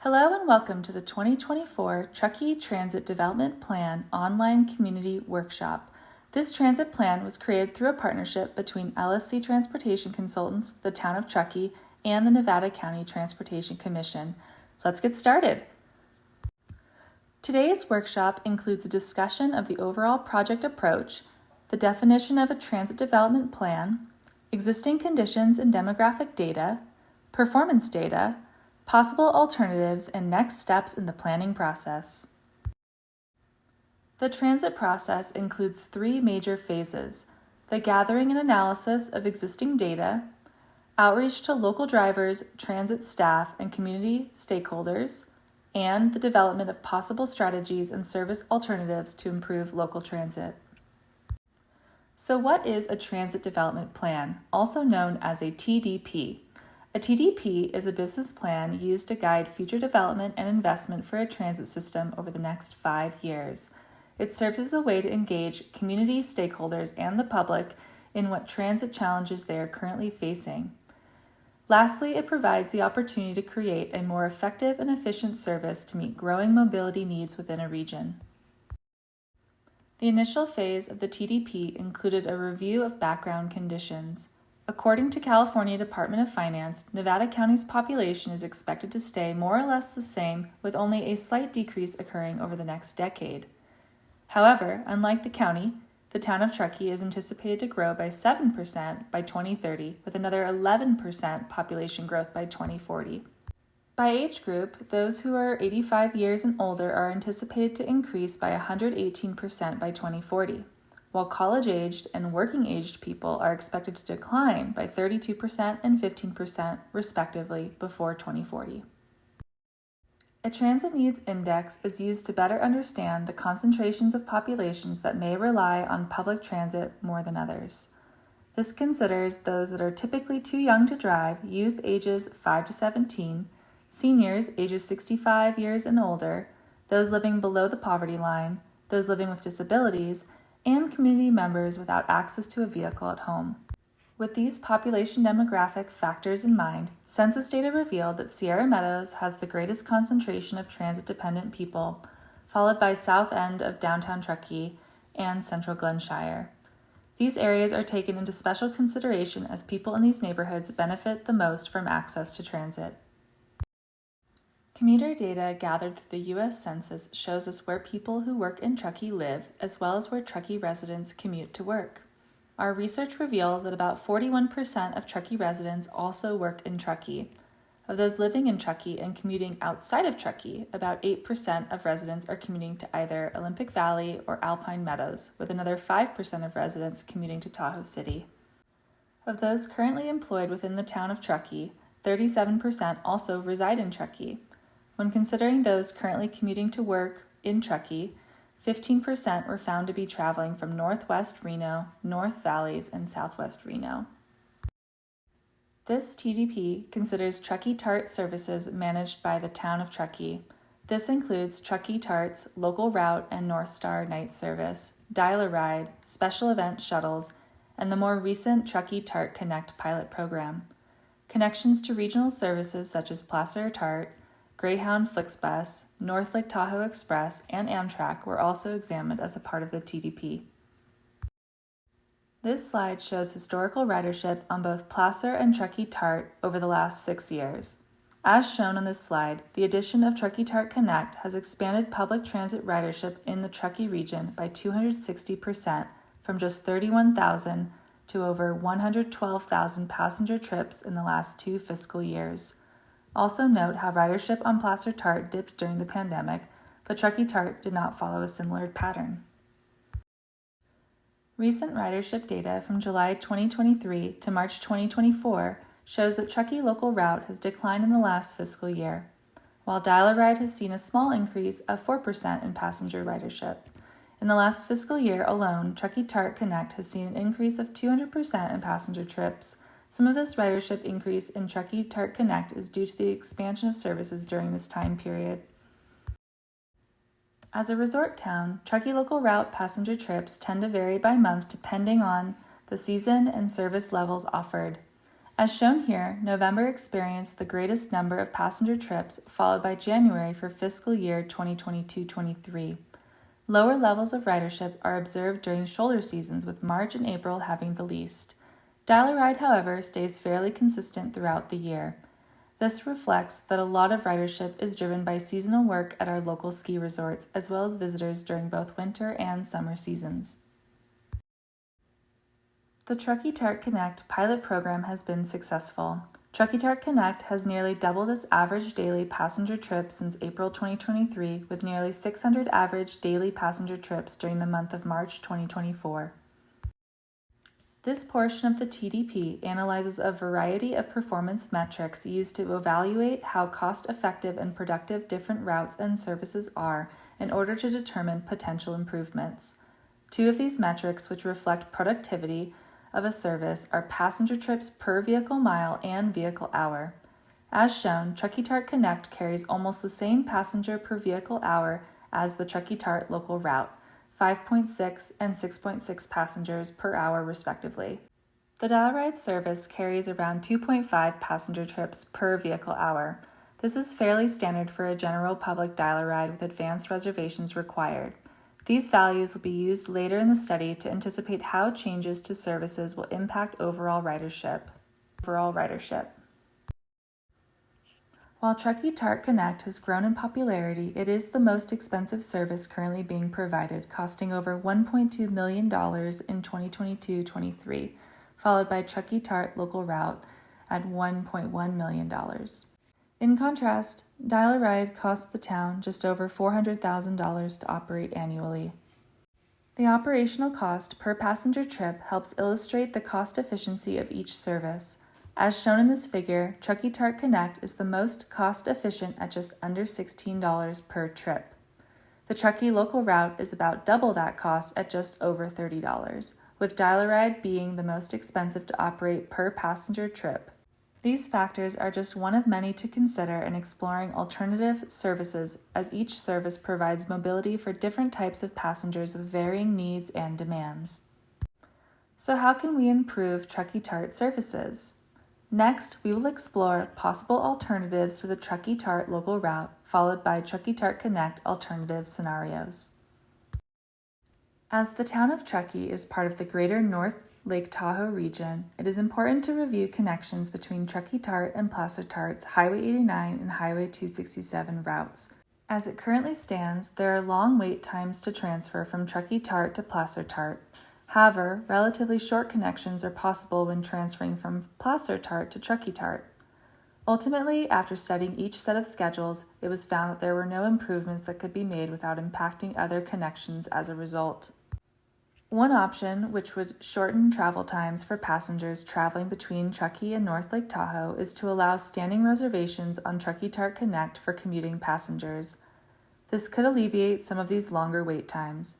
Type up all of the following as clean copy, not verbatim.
Hello and welcome to the 2024 Truckee Transit Development Plan Online Community Workshop. This transit plan was created through a partnership between LSC Transportation Consultants, the Town of Truckee, and the Nevada County Transportation Commission. Let's get started. Today's workshop includes a discussion of the overall project approach, the definition of a transit development plan, existing conditions and demographic data, performance data, possible alternatives, and next steps in the planning process. The transit process includes three major phases: the gathering and analysis of existing data, outreach to local drivers, transit staff, and community stakeholders, and the development of possible strategies and service alternatives to improve local transit. So what is a transit development plan, also known as a TDP? A TDP is a business plan used to guide future development and investment for a transit system over the next 5 years. It serves as a way to engage community stakeholders and the public in what transit challenges they are currently facing. Lastly, it provides the opportunity to create a more effective and efficient service to meet growing mobility needs within a region. The initial phase of the TDP included a review of background conditions. According to California Department of Finance, Nevada County's population is expected to stay more or less the same, with only a slight decrease occurring over the next decade. However, unlike the county, the town of Truckee is anticipated to grow by 7% by 2030, with another 11% population growth by 2040. By age group, those who are 85 years and older are anticipated to increase by 118% by 2040. While college-aged and working-aged people are expected to decline by 32% and 15% respectively before 2040. A Transit Needs Index is used to better understand the concentrations of populations that may rely on public transit more than others. This considers those that are typically too young to drive, youth ages 5 to 17, seniors ages 65 years and older, those living below the poverty line, those living with disabilities, and community members without access to a vehicle at home. With these population demographic factors in mind, census data revealed that Sierra Meadows has the greatest concentration of transit-dependent people, followed by south end of downtown Truckee and central Glenshire. These areas are taken into special consideration as people in these neighborhoods benefit the most from access to transit. Commuter data gathered through the U.S. Census shows us where people who work in Truckee live, as well as where Truckee residents commute to work. Our research revealed that about 41% of Truckee residents also work in Truckee. Of those living in Truckee and commuting outside of Truckee, about 8% of residents are commuting to either Olympic Valley or Alpine Meadows, with another 5% of residents commuting to Tahoe City. Of those currently employed within the town of Truckee, 37% also reside in Truckee. When considering those currently commuting to work in Truckee, 15% were found to be traveling from Northwest Reno, North Valleys, and Southwest Reno. This TDP considers Truckee TART services managed by the town of Truckee. This includes Truckee TART's local route and North Star night service, Dial-A-Ride, special event shuttles, and the more recent Truckee TART Connect pilot program. Connections to regional services such as Placer TART, Greyhound FlixBus, North Lake Tahoe Express, and Amtrak were also examined as a part of the TDP. This slide shows historical ridership on both Placer and Truckee TART over the last 6 years. As shown on this slide, the addition of Truckee TART Connect has expanded public transit ridership in the Truckee region by 260%, from just 31,000 to over 112,000 passenger trips in the last 2 fiscal years. Also note how ridership on Placer TART dipped during the pandemic, but Truckee TART did not follow a similar pattern. Recent ridership data from July 2023 to March 2024 shows that Truckee local route has declined in the last fiscal year, while Dial-A-Ride has seen a small increase of 4% in passenger ridership. In the last fiscal year alone, Truckee TART Connect has seen an increase of 200% in passenger trips. Some of this ridership increase in Truckee TART Connect is due to the expansion of services during this time period. As a resort town, Truckee local route passenger trips tend to vary by month depending on the season and service levels offered. As shown here, November experienced the greatest number of passenger trips, followed by January for fiscal year 2022-23. Lower levels of ridership are observed during shoulder seasons, with March and April having the least. Dial-A-Ride, however, stays fairly consistent throughout the year. This reflects that a lot of ridership is driven by seasonal work at our local ski resorts, as well as visitors during both winter and summer seasons. The Truckee Tart Connect pilot program has been successful. Truckee Tart Connect has nearly doubled its average daily passenger trips since April 2023, with nearly 600 average daily passenger trips during the month of March 2024. This portion of the TDP analyzes a variety of performance metrics used to evaluate how cost-effective and productive different routes and services are in order to determine potential improvements. Two of these metrics, which reflect productivity of a service, are passenger trips per vehicle mile and vehicle hour. As shown, Truckee Tart Connect carries almost the same passenger per vehicle hour as the Truckee Tart local route, 5.6 and 6.6 passengers per hour respectively. The Dial-A-Ride service carries around 2.5 passenger trips per vehicle hour. This is fairly standard for a general public Dial-A-Ride with advanced reservations required. These values will be used later in the study to anticipate how changes to services will impact overall ridership. While Truckee Tart Connect has grown in popularity, it is the most expensive service currently being provided, costing over $1.2 million in 2022-23, followed by Truckee Tart Local Route at $1.1 million. In contrast, Dial-A-Ride costs the town just over $400,000 to operate annually. The operational cost per passenger trip helps illustrate the cost efficiency of each service. As shown in this figure, Truckee Tart Connect is the most cost-efficient at just under $16 per trip. The Truckee local route is about double that cost at just over $30, with Dial-A-Ride being the most expensive to operate per passenger trip. These factors are just one of many to consider in exploring alternative services, as each service provides mobility for different types of passengers with varying needs and demands. So how can we improve Truckee Tart services? Next, we will explore possible alternatives to the Truckee Tart local route, followed by Truckee Tart Connect alternative scenarios. As the town of Truckee is part of the greater North Lake Tahoe region, it is important to review connections between Truckee Tart and Placer Tart's Highway 89 and Highway 267 routes. As it currently stands, there are long wait times to transfer from Truckee Tart to Placer Tart. However, relatively short connections are possible when transferring from Placer Tart to Truckee Tart. Ultimately, after studying each set of schedules, it was found that there were no improvements that could be made without impacting other connections as a result. One option, which would shorten travel times for passengers traveling between Truckee and North Lake Tahoe, is to allow standing reservations on Truckee Tart Connect for commuting passengers. This could alleviate some of these longer wait times.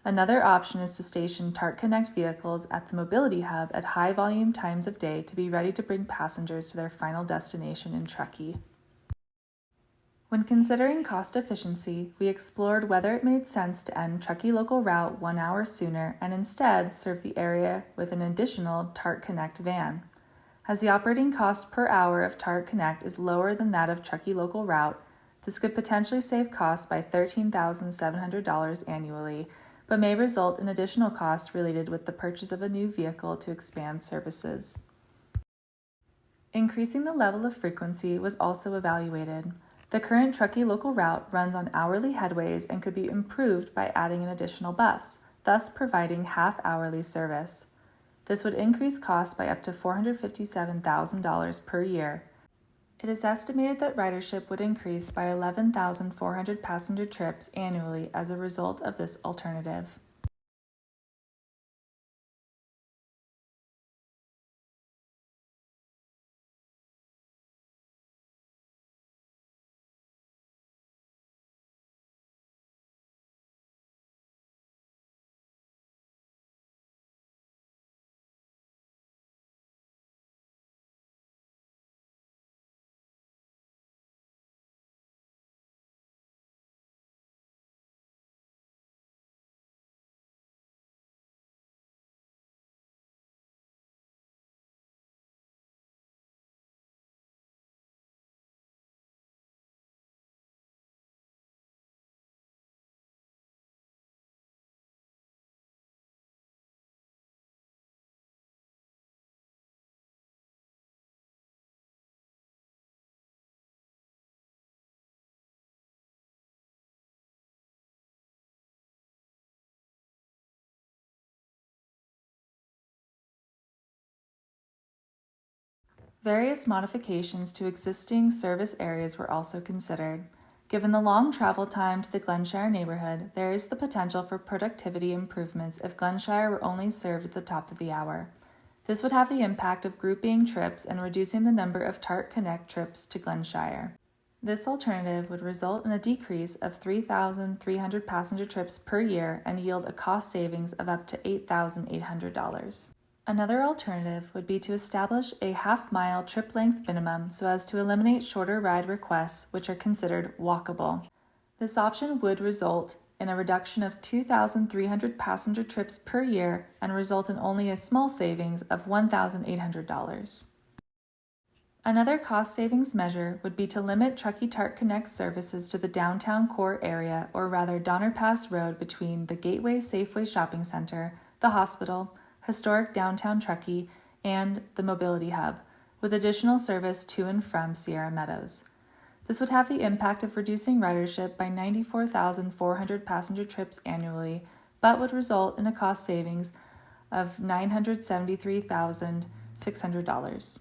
Another option is to station Tart Connect vehicles at the mobility hub at high volume times of day to be ready to bring passengers to their final destination in Truckee. When considering cost efficiency, we explored whether it made sense to end Truckee local route 1 hour sooner and instead serve the area with an additional Tart Connect van. As the operating cost per hour of Tart Connect is lower than that of Truckee local route, this could potentially save costs by $13,700 annually, but may result in additional costs related with the purchase of a new vehicle to expand services. Increasing the level of frequency was also evaluated. The current Truckee local route runs on hourly headways and could be improved by adding an additional bus, thus providing half-hourly service. This would increase costs by up to $457,000 per year. It is estimated that ridership would increase by 11,400 passenger trips annually as a result of this alternative. Various modifications to existing service areas were also considered. Given the long travel time to the Glenshire neighborhood, there is the potential for productivity improvements if Glenshire were only served at the top of the hour. This would have the impact of grouping trips and reducing the number of TART Connect trips to Glenshire. This alternative would result in a decrease of 3,300 passenger trips per year and yield a cost savings of up to $8,800. Another alternative would be to establish a half-mile trip length minimum so as to eliminate shorter ride requests, which are considered walkable. This option would result in a reduction of 2,300 passenger trips per year and result in only a small savings of $1,800. Another cost savings measure would be to limit Truckee TART Connect services to the downtown core area, or rather Donner Pass Road between the Gateway Safeway Shopping Center, the hospital, historic downtown Truckee, and the Mobility Hub, with additional service to and from Sierra Meadows. This would have the impact of reducing ridership by 94,400 passenger trips annually, but would result in a cost savings of $973,600.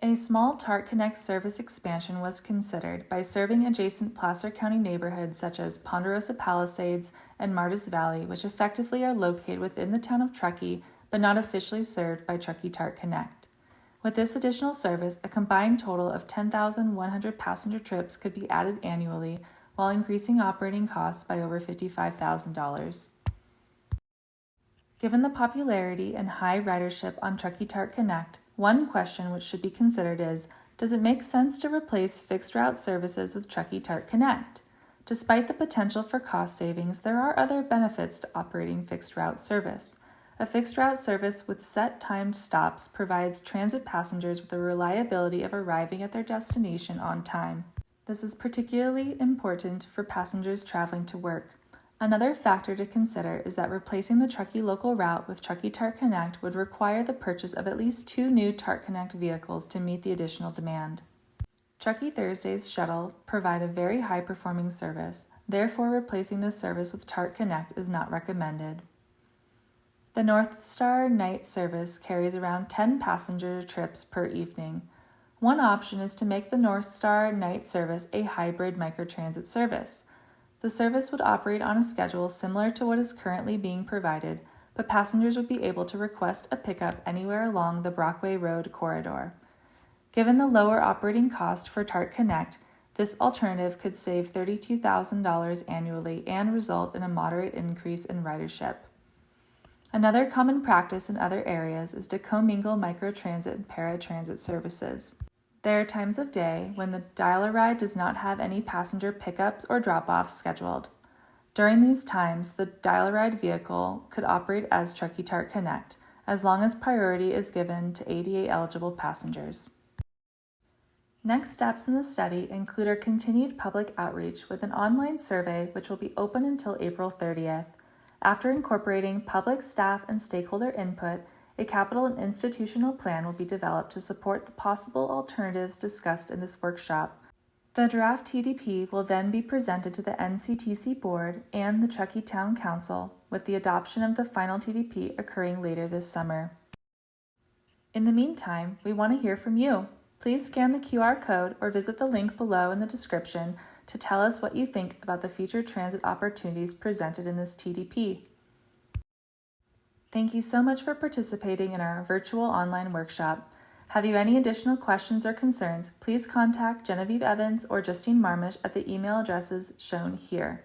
A small TART Connect service expansion was considered by serving adjacent Placer County neighborhoods such as Ponderosa Palisades and Martis Valley, which effectively are located within the town of Truckee but not officially served by Truckee TART Connect. With this additional service, a combined total of 10,100 passenger trips could be added annually while increasing operating costs by over $55,000. Given the popularity and high ridership on Truckee TART Connect, one question which should be considered is, does it make sense to replace fixed route services with Truckee TART Connect? Despite the potential for cost savings, there are other benefits to operating fixed route service. A fixed route service with set timed stops provides transit passengers with the reliability of arriving at their destination on time. This is particularly important for passengers traveling to work. Another factor to consider is that replacing the Truckee local route with Truckee TART Connect would require the purchase of at least 2 new TART Connect vehicles to meet the additional demand. Truckee Thursdays shuttle provide a very high-performing service, therefore replacing this service with TART Connect is not recommended. The North Star night service carries around 10 passenger trips per evening. One option is to make the North Star night service a hybrid microtransit service. The service would operate on a schedule similar to what is currently being provided, but passengers would be able to request a pickup anywhere along the Brockway Road corridor. Given the lower operating cost for TART Connect, this alternative could save $32,000 annually and result in a moderate increase in ridership. Another common practice in other areas is to commingle microtransit and paratransit services. There are times of day when the dial-a-ride does not have any passenger pickups or drop-offs scheduled. During these times, the dial-a-ride vehicle could operate as Truckee TART Connect, as long as priority is given to ADA-eligible passengers. Next steps in the study include our continued public outreach with an online survey which will be open until April 30th. After incorporating public, staff, and stakeholder input, a capital and institutional plan will be developed to support the possible alternatives discussed in this workshop. The draft TDP will then be presented to the NCTC Board and the Truckee Town Council, with the adoption of the final TDP occurring later this summer. In the meantime, we want to hear from you. Please scan the QR code or visit the link below in the description to tell us what you think about the future transit opportunities presented in this TDP. Thank you so much for participating in our virtual online workshop. Have you any additional questions or concerns, please contact Genevieve Evans or Justine Marmish at the email addresses shown here.